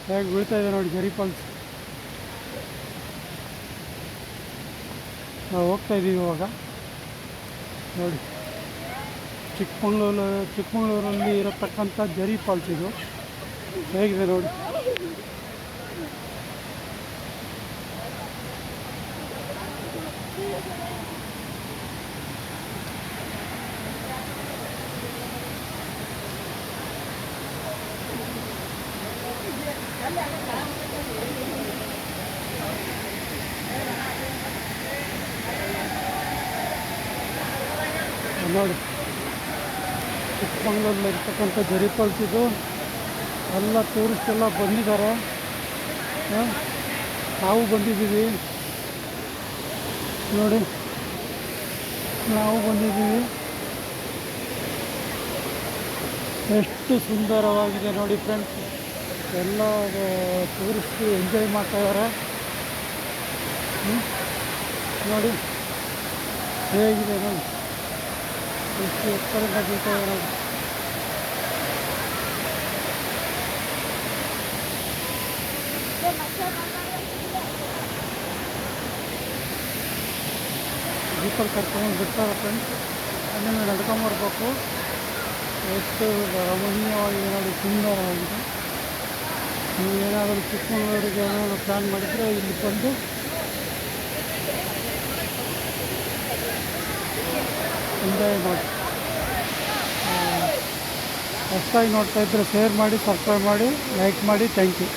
ಹೇಗೆ ಬೀಳ್ತಾ ಇದೆ ನೋಡಿ ಜರಿ ಫಾಲ್ಸ್. ನಾವು ಹೋಗ್ತಾ ಇದ್ದೀವಿ ಇವಾಗ ನೋಡಿ. ಚಿಕ್ಕಮಗಳೂರಲ್ಲಿ ಇರತಕ್ಕಂಥ ಜರಿ ಫಾಲ್ಸ್ ಇದು. ಹೇಗಿದೆ ನೋಡಿ. ನೋಡಿ ಚಿಕ್ಕಮಗಳೂರಲ್ಲಿರ್ತಕ್ಕಂಥ ಜರಿ ಫಾಲ್ಸ್ ಇದು. ಎಲ್ಲ ಟೂರಿಸ್ಟ್ ಎಲ್ಲ ಬಂದಿದ್ದಾರೆ. ನಾವು ಬಂದಿದ್ದೀವಿ ನೋಡಿ, ನಾವು ಬಂದಿದ್ದೀವಿ. ಎಷ್ಟು ಸುಂದರವಾಗಿದೆ ನೋಡಿ ಫ್ರೆಂಡ್ಸ್. ಎಲ್ಲ ಟೂರಿಸ್ಟ್ ಎಂಜಾಯ್ ಮಾಡ್ತಾಯಿದ್ದಾರೆ ನೋಡಿ. ಹೇಗಿದೆ ನೋಡಿ, ಎಷ್ಟು ಎತ್ತರದಿಂದ ಬೀಳ್ತಾ ಇದೆ ನೋಡಿ. ಜೀಪಲ್ಲಿ ಕರ್ಕೊಂಡು ಬಿಡ್ತಾರೆ ಫ್ರೆಂಡ್ಸ್. ಅಲ್ಲಿಂದ ನಡ್ಕೊಂಬರ್ಬೇಕು. ಎಷ್ಟು ರಮಣೀಯವಾಗಿದೆ ನೋಡಿ, ಸುಂದರವಾಗಿದೆ. ನೀವು ಏನಾದರೂ ಚಿಕ್ಕಮಗಳೂರಿಗೆ ಏನಾದರೂ ಪ್ಲ್ಯಾನ್ ಮಾಡಿದರೆ ಇಲ್ಲಿ ಬಂದು ಎಂಜಾಯ್ ಮಾಡಿ. ಹೊಸದಾಗಿ ನೋಡ್ತಾಯಿದ್ರೆ ಶೇರ್ ಮಾಡಿ, ಸಬ್ಸ್ಕ್ರೈಬ್ ಮಾಡಿ, ಲೈಕ್ ಮಾಡಿ. Thank you.